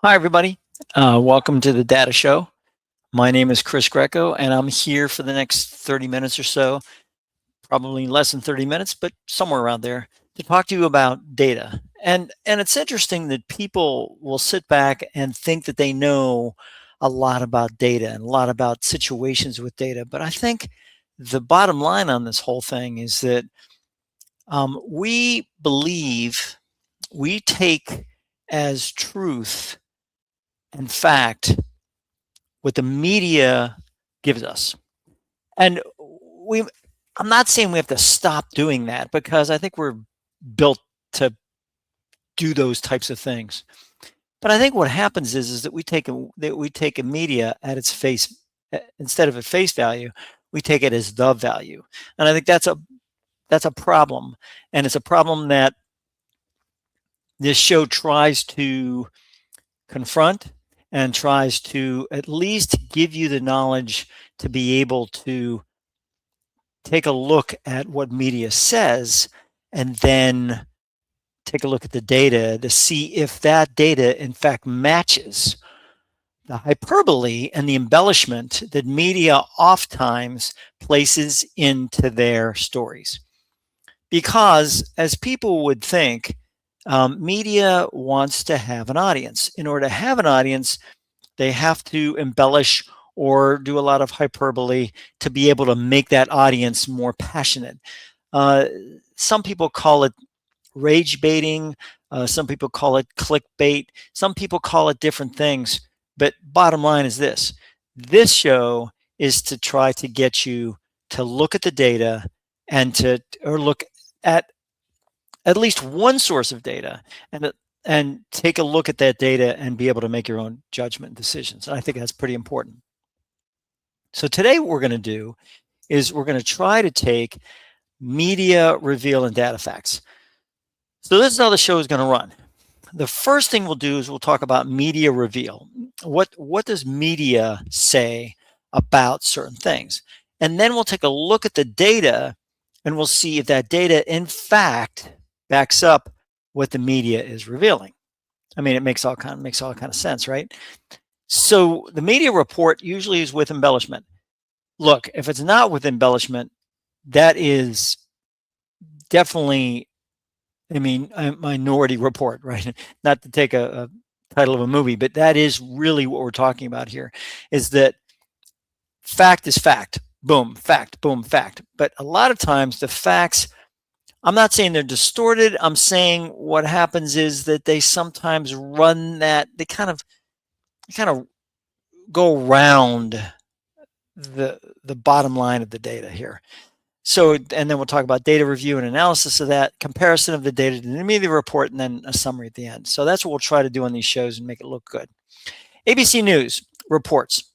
Hi, everybody. Welcome to the Data Show. My name is Chris Greco, and I'm here for the next 30 minutes or so, probably less than 30 minutes, but somewhere around there, to talk to you about data. And it's interesting that people will sit back and think that they know a lot about data and a lot about situations with data. But I think the bottom line on this whole thing is that we believe we take as truth and fact what the media gives us. And we I'm not saying we have to stop doing that because I think we're built to do those types of things. But I think what happens is that we take a media at its face instead of at face value, we take it as the value. And I think that's a problem. And it's a problem that this show tries to confront and tries to at least give you the knowledge to be able to take a look at what media says and then take a look at the data to see if that data in fact matches the hyperbole and the embellishment that media oftentimes places into their stories. Because, as people would think, media wants to have an audience. In order to have an audience, they have to embellish or do a lot of hyperbole to be able to make that audience more passionate. Uh, some people call it rage baiting. Some people call it clickbait. Some people call it different things. But bottom line is this show is to try to get you to look at the data and to or look at least one source of data and take a look at that data and be able to make your own judgment decisions. And I think that's pretty important. So today what we're going to do is we're going to try to take media reveal and data facts. So this is how the show is going to run. The first thing we'll do is we'll talk about media reveal. What does media say about certain things? And then we'll take a look at the data and we'll see if that data in fact backs up what the media is revealing. I mean, it makes all kind of sense, right? So the media report usually is with embellishment. Look, if it's not with embellishment, that is definitely, I mean, a Minority Report, right? Not to take a title of a movie, but that is really what we're talking about here. Is that fact is fact, boom, fact, boom, fact. But a lot of times the facts, I'm not saying they're distorted. I'm saying what happens is that they sometimes run that they kind of go around the bottom line of the data here. So, and then we'll talk about data review and analysis of that, comparison of the data to the media report, and then a summary at the end. So that's what we'll try to do on these shows and make it look good. ABC News reports.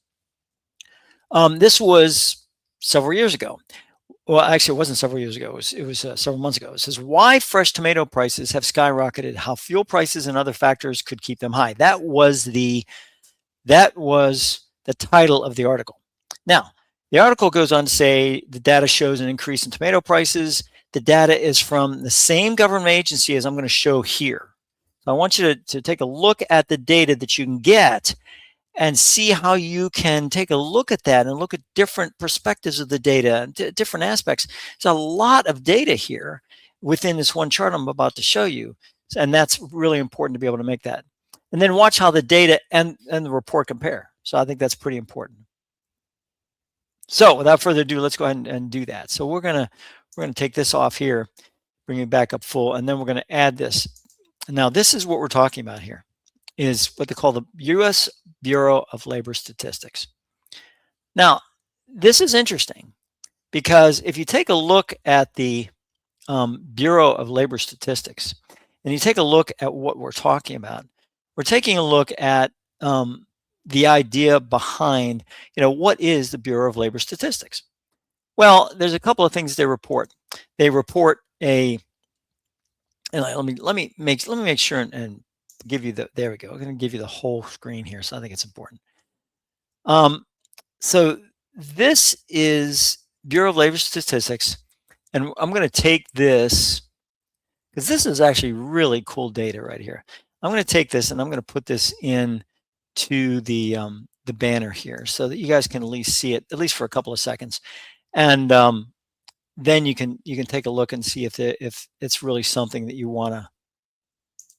This was several years ago. Well, actually, it wasn't several years ago. It was several months ago. It says why fresh tomato prices have skyrocketed, how fuel prices and other factors could keep them high. That was the title of the article. Now, the article goes on to say the data shows an increase in tomato prices. The data is from the same government agency as I'm going to show here. So I want you to take a look at the data that you can get and see how you can take a look at that and look at different perspectives of the data and different aspects. There's a lot of data here within this one chart I'm about to show you. And that's really important to be able to make that. And then watch how the data and the report compare. So I think that's pretty important. So without further ado, let's go ahead and do that. So we're gonna take this off here, bring it back up full, and then we're gonna add this. Now this is what we're talking about here, is what they call the U.S. Bureau of Labor Statistics. Now this is interesting because if you take a look at the Bureau of Labor Statistics and you take a look at what we're talking about, we're taking a look at the idea behind, what is the Bureau of Labor Statistics? Well, there's a couple of things they report. They report a, and let me make sure and give you there we go. I'm going to give you the whole screen here, so I think it's important. So this is Bureau of Labor Statistics, and I'm going to take this because this is actually really cool data right here. I'm going to take this and I'm going to put this in to the banner here so that you guys can at least see it, at least for a couple of seconds. And then you can take a look and see if it's really something that you want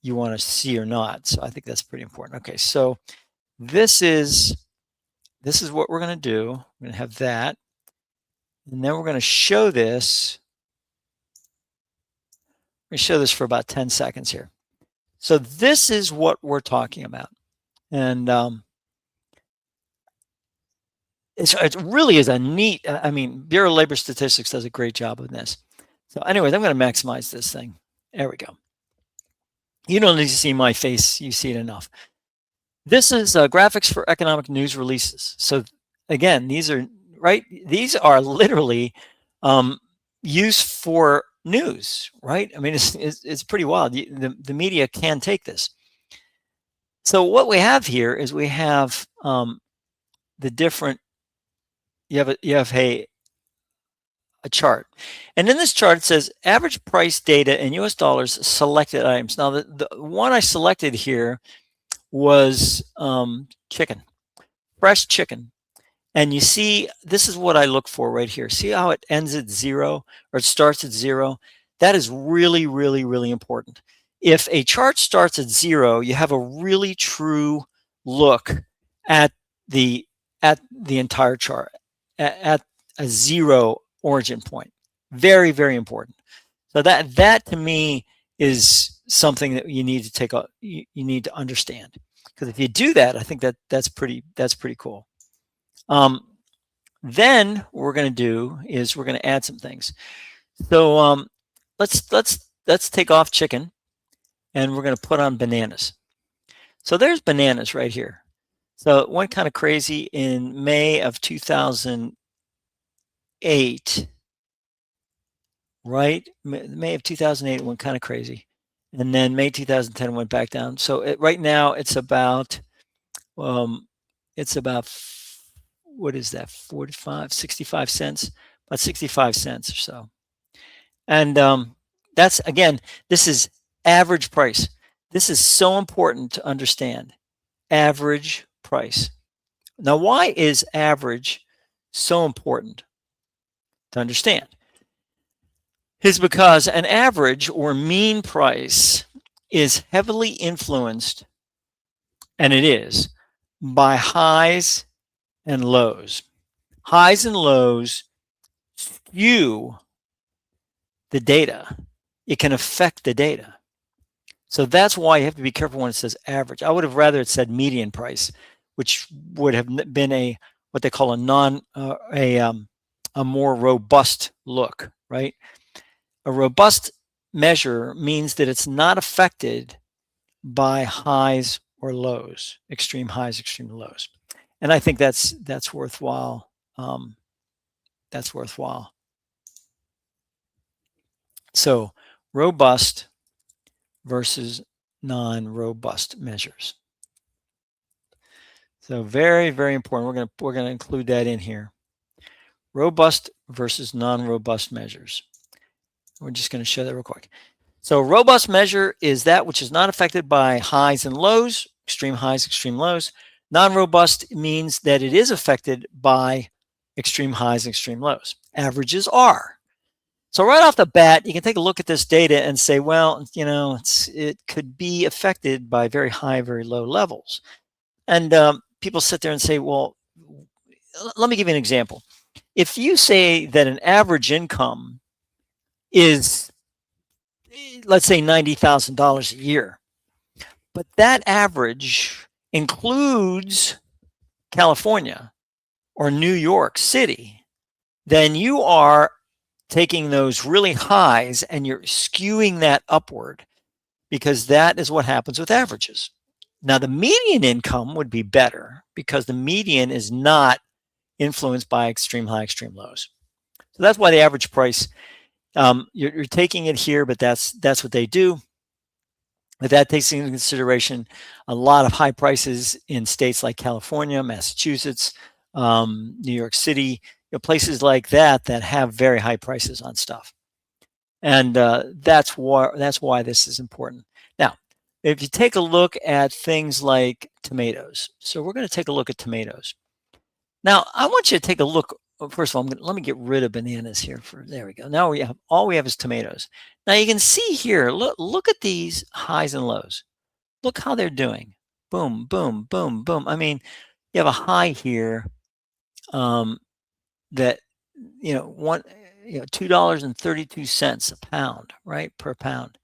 to see or not. So I think that's pretty important. Okay, so this is what we're going to do. We're going to have that, and then we're going to show this. We're going to show this for about 10 seconds here. So this is what we're talking about, and it really is a neat. I mean, Bureau of Labor Statistics does a great job of this. So, anyways, I'm going to maximize this thing. There we go. You don't need to see my face; you see it enough. This is graphics for economic news releases. So, again, these are right. These are literally used for news, right? I mean, it's pretty wild. The media can take this. So what we have here is we have the different. You have a chart, and in this chart it says average price data in U.S. dollars selected items. Now the one I selected here was chicken, fresh chicken. And you see, this is what I look for right here. See how it ends at 0 or it starts at 0? That is really, really, really important. If a chart starts at 0, you have a really true look at the entire chart, at a 0 origin point. Very, very important. So that to me is something that you need to you need to understand. Because if you do that, I think that's pretty cool. Then what we're going to do is we're going to add some things. So let's take off chicken, and we're going to put on bananas. So there's bananas right here. So it went kind of crazy in May of 2008, right? May of 2008 it went kind of crazy, and then May 2010 went back down. So right now it's about what is that, 65 cents, about 65 cents or so. And that's, again, this is average price. This is so important to understand. Average price. Now, why is average so important to understand? Is because an average or mean price is heavily influenced, and it is, by highs and lows. Highs and lows skew the data. It can affect the data. So that's why you have to be careful when it says average. I would have rather it said median price, which would have been what they call a more robust look, right? A robust measure means that it's not affected by highs or lows, extreme highs, extreme lows. And I think that's worthwhile. That's worthwhile. So robust versus non-robust measures. So very, very important. We're gonna include that in here. Robust versus non-robust measures. We're just going to show that real quick. So robust measure is that which is not affected by highs and lows, extreme highs, extreme lows. Non-robust means that it is affected by extreme highs and extreme lows. Averages are. So right off the bat, you can take a look at this data and say, well, it could be affected by very high, very low levels. And people sit there and say, well, let me give you an example. If you say that an average income is, let's say, $90,000 a year, but that average includes California or New York City, then you are taking those really highs and you're skewing that upward, because that is what happens with averages. Now, the median income would be better because the median is not influenced by extreme high, extreme lows. So that's why the average price, you're taking it here, but that's what they do. But that takes into consideration a lot of high prices in states like California, Massachusetts, New York City, places like that have very high prices on stuff. And that's why this is important. Now, if you take a look at things like tomatoes, so we're going to take a look at tomatoes. Now, I want you to take a look. First of all, let me get rid of bananas here. There we go. Now we have all we have is tomatoes. Now you can see here. Look at these highs and lows. Look how they're doing. Boom, boom, boom, boom. I mean, you have a high here that $2.32 a pound, right, per pound,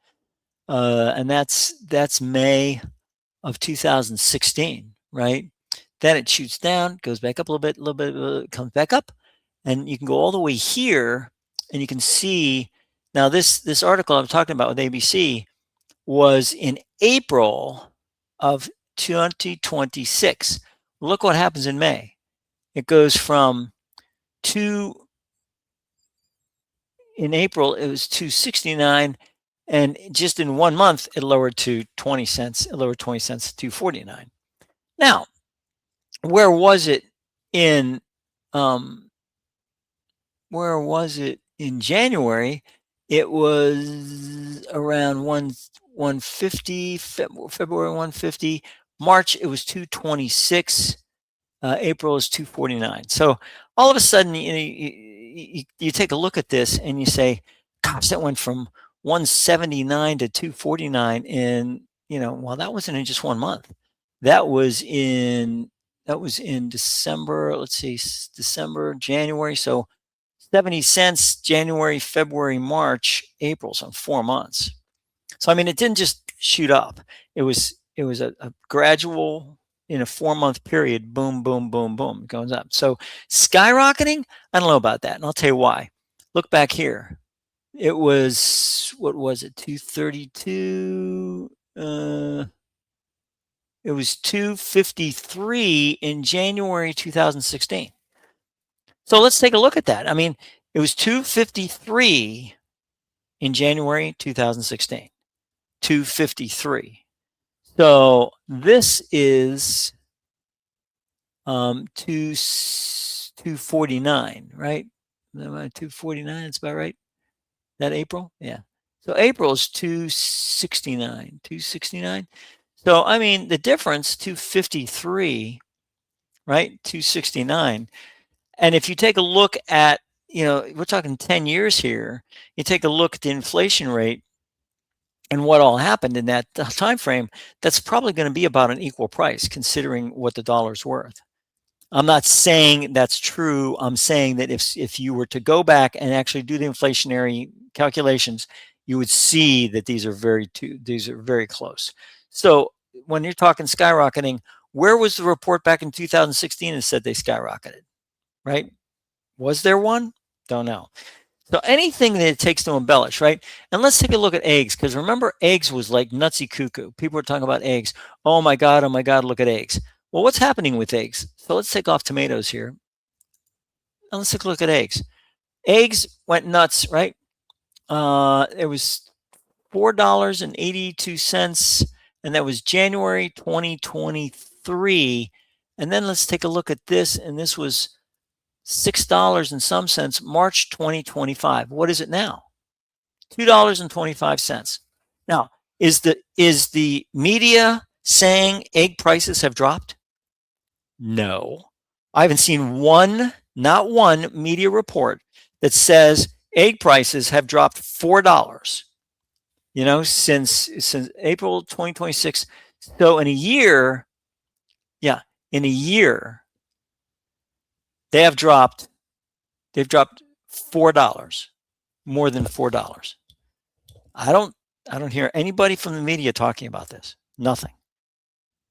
and that's May of 2016, right? Then it shoots down, goes back up a little bit, comes back up, and you can go all the way here, and you can see now this article I'm talking about with ABC was in April of 2026. Look what happens in May. It goes from two in April it was 269, and just in 1 month it lowered to 20 cents. It lowered 20 cents to 249. Now, where was it in um, where was it in January? It was around 150, February 150. March it was 226. April is 249. So all of a sudden, you take a look at this and you say, "Gosh, that went from 179 to 249 in well, that wasn't in just 1 month. That was in December. Let's see, December, January. So 70 cents, January, February, March, April. So 4 months. So I mean, it didn't just shoot up. It was a gradual in a 4 month period. Boom, boom, boom, boom, goes up. So skyrocketing. I don't know about that, and I'll tell you why. Look back here. It was what was it? 232. It was 253 in January 2016. So let's take a look at that. I mean, it was 253 in January 2016. 253. So this is 249, right? 249, that's about right. That April? Yeah. So April is 269. 269. So I mean the difference, 253, right? 269. And if you take a look at, we're talking 10 years here, you take a look at the inflation rate and what all happened in that time frame, that's probably going to be about an equal price considering what the dollar's worth. I'm not saying that's true. I'm saying that if you were to go back and actually do the inflationary calculations, you would see that these are very close. So when you're talking skyrocketing, where was the report back in 2016 that said they skyrocketed, right? Was there one? Don't know. So anything that it takes to embellish, right? And let's take a look at eggs, because remember, eggs was like nutsy cuckoo. People were talking about eggs. Oh my God, look at eggs. Well, what's happening with eggs? So let's take off tomatoes here. And let's take a look at eggs. Eggs went nuts, right? It was $4.82, and that was January 2023. And then let's take a look at this, and this was $6 and some cents, March 2025. What is it now? $2.25. Now, is the media saying egg prices have dropped? No. I haven't seen not one media report that says egg prices have dropped $4, since April 2026. So in a year, they've dropped $4, more than $4. I don't hear anybody from the media talking about this. Nothing.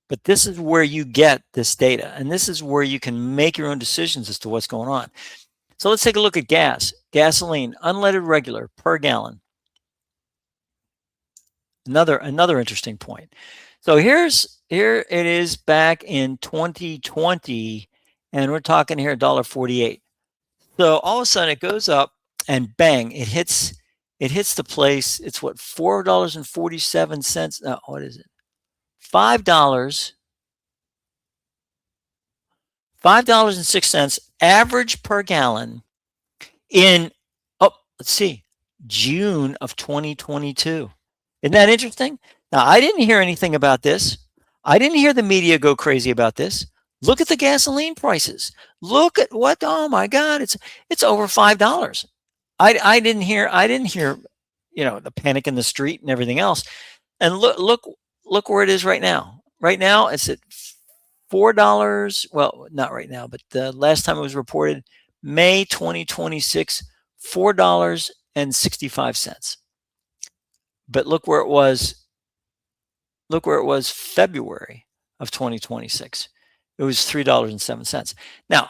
But this is where you get this data, and this is where you can make your own decisions as to what's going on. So let's take a look at gas. Gasoline, unleaded regular per gallon. Another interesting point. So here it is back in 2020, and we're talking here $1.48. So all of a sudden it goes up and bang, it hits the place. It's what, $4.47. What is it? $5.06 average per gallon in let's see, June of 2022. Isn't that interesting? Now, I didn't hear anything about this. I didn't hear the media go crazy about this. Look at the gasoline prices. Look at what, oh my God, it's over $5. I didn't hear, the panic in the street and everything else. And look where it is right now. Right now it's at $4. Well, not right now, but the last time it was reported, May 2026, $4.65. But look where it was February of 2026. It was $3.07. Now,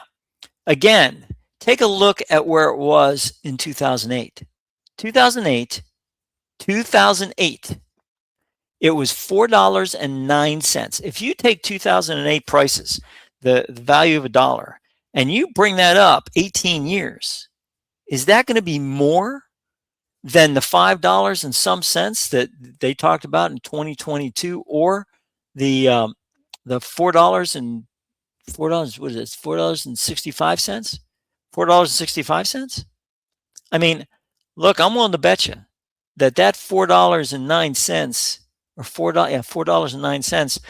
again, take a look at where it was in 2008. 2008, 2008, it was $4.09. If you take 2008 prices, the value of a dollar, and you bring that up 18 years, is that going to be more than the $5 and some cents that they talked about in 2022, or the $4 what is it, $4.65, $4.65? I mean, look, I'm willing to bet you that $4.09, or $4.09,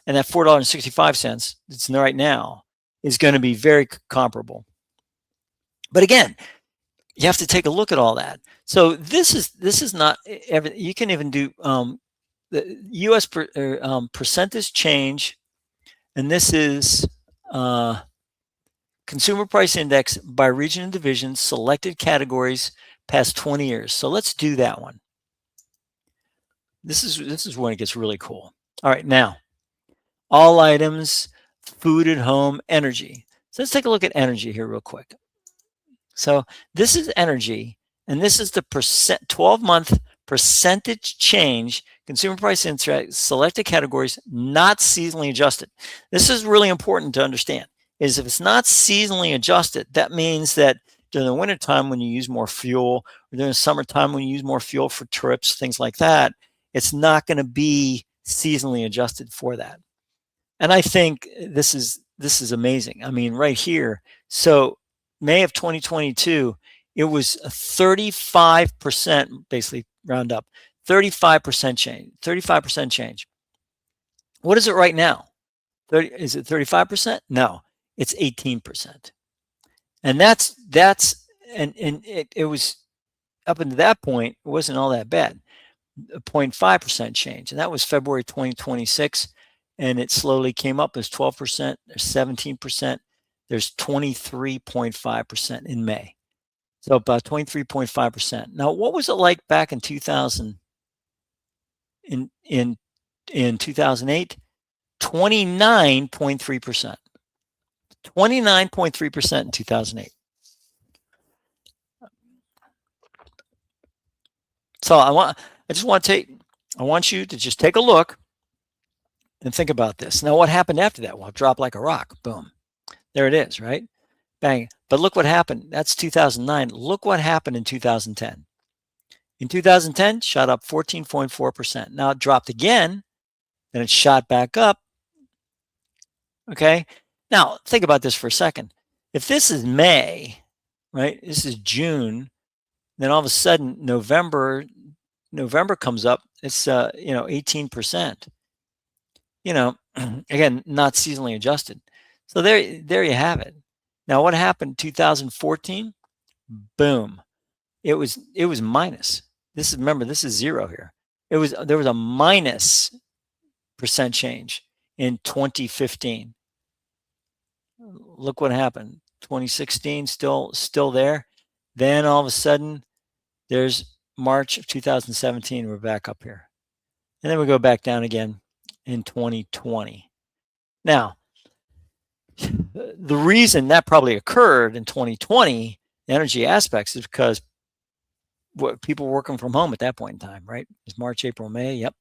and that $4.65 that's right now is going to be very comparable. But again, you have to take a look at all that. So this is not you can even do the U.S. Percentage change, and this is consumer price index by region and division, selected categories past 20 years. So let's do that one. This is when it gets really cool. All right, now all items, food at home, energy. So let's take a look at energy here real quick. So this is energy, and this is the 12-month percentage change, consumer price index, selected categories, not seasonally adjusted. This is really important to understand, is if it's not seasonally adjusted, that means that during the wintertime when you use more fuel, or during the summertime when you use more fuel for trips, things like that, it's not going to be seasonally adjusted for that. And I think this is amazing. I mean, right here. So May of 2022, it was a 35%, basically round up, 35% change, 35% change. What is it right now? Is it 35%? No, it's 18%. And it was up until that point, it wasn't all that bad. A 0.5% change. And that was February 2026. And it slowly came up as 12%, there's 17%, there's 23.5% in May. So about 23.5%. Now, what was it like back in 2000? In 2008, 29.3%. 29.3% in 2008. So I want you to just take a look and think about this. Now, what happened after that? Well, it dropped like a rock. Boom. There it is, right? Bang. But look what happened. That's 2009. Look what happened in 2010. In 2010, shot up 14.4%. Now it dropped again, then it shot back up. Okay. Now think about this for a second. If this is May, right? This is June. Then all of a sudden November comes up. It's 18%. Again, not seasonally adjusted. So there you have it. Now what happened in 2014? Boom. It was minus. Remember, this is zero here. There was a minus percent change in 2015. Look what happened. 2016 still there. Then all of a sudden there's March of 2017, we're back up here. And then we go back down again in 2020. Now, the reason that probably occurred in 2020, energy aspects, is because people were working from home at that point in time, right? It's March, April, May. Yep.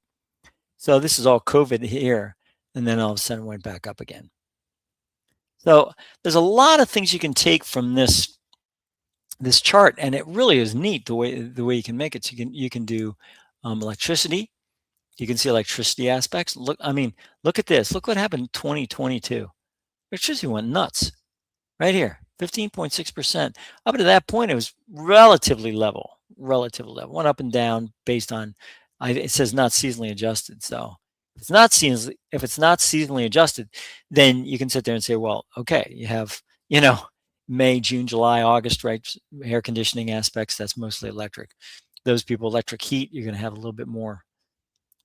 So this is all COVID here. And then all of a sudden went back up again. So there's a lot of things you can take from this chart, and it really is neat the way you can make it. So you can do electricity. You can see electricity aspects. Look at this. Look what happened in 2022. Electricity went nuts. Right here, 15.6%. Up to that point, it was relatively level. Went up and down based on It says not seasonally adjusted. So if it's not seasonally adjusted, then you can sit there and say, well, okay, you have, you know, May, June, July, August, right? Air conditioning aspects, that's mostly electric. Those people, electric heat, you're going to have a little bit more.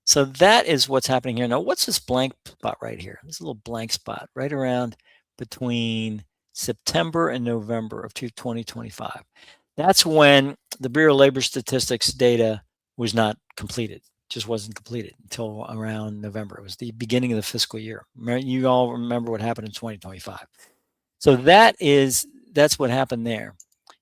So that is what's happening here. Now, what's this blank spot right here? This little blank spot right around between September and November of 2025. That's when the Bureau of Labor Statistics data was not completed, just wasn't completed until around November. It was the beginning of the fiscal year. You all remember what happened in 2025. So that's what happened there.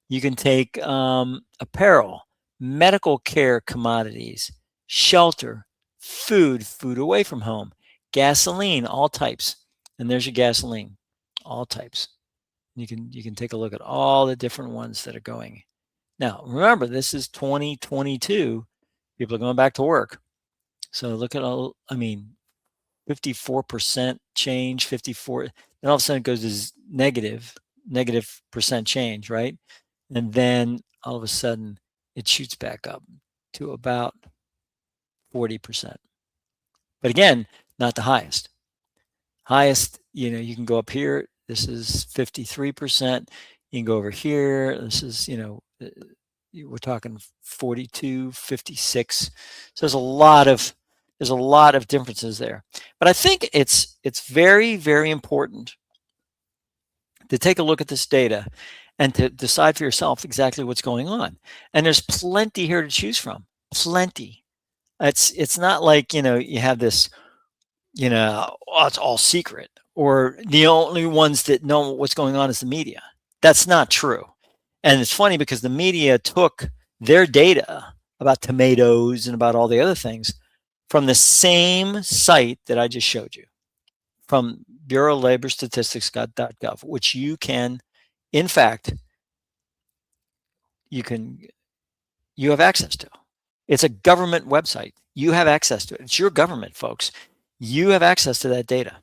You can take apparel, medical care commodities, shelter, food away from home, gasoline, all types. And there's your gasoline, all types. You can take a look at all the different ones that are going. Now, remember, this is 2022. People are going back to work. So look at all, 54% change, 54, then all of a sudden it goes to negative percent change, right? And then all of a sudden it shoots back up to about 40%. But again, not the highest. Highest, you can go up here. This is 53%. You can go over here. This is, we're talking 42, 56. So there's a lot of differences there. But I think it's very, very important to take a look at this data and to decide for yourself exactly what's going on. And there's plenty here to choose from. Plenty. It's not like, you have this, oh, it's all secret, or the only ones that know what's going on is the media. That's not true. And it's funny because the media took their data about tomatoes and about all the other things from the same site that I just showed you, from Bureau of Labor Statistics.gov, which you can, in fact, you have access to. It's a government website. You have access to it. It's your government, folks. You have access to that data.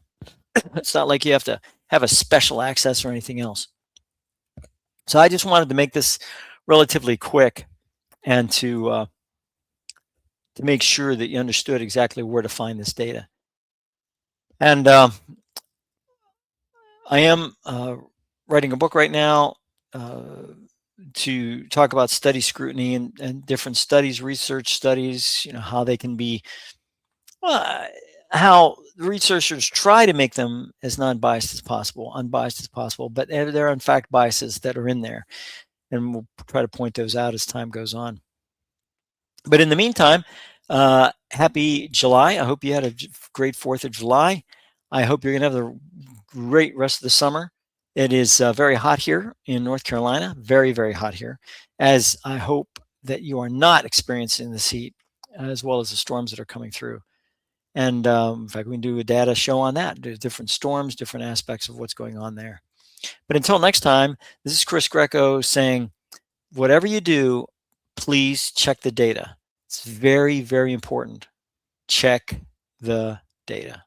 It's not like you have to have a special access or anything else. So I just wanted to make this relatively quick and to make sure that you understood exactly where to find this data. And I am writing a book right now to talk about study scrutiny and different studies, research studies, how they can be, how researchers try to make them as non-biased as possible, unbiased as possible, but there are in fact biases that are in there. And we'll try to point those out as time goes on. But in the meantime, happy July. I hope you had a great 4th of July. I hope you're going to have a great rest of the summer. It is very hot here in North Carolina, very, very hot here, as I hope that you are not experiencing this heat as well as the storms that are coming through. And in fact, we can do a data show on that, different storms, different aspects of what's going on there. But until next time, this is Chris Greco saying, whatever you do, please check the data. It's very, very important. Check the data.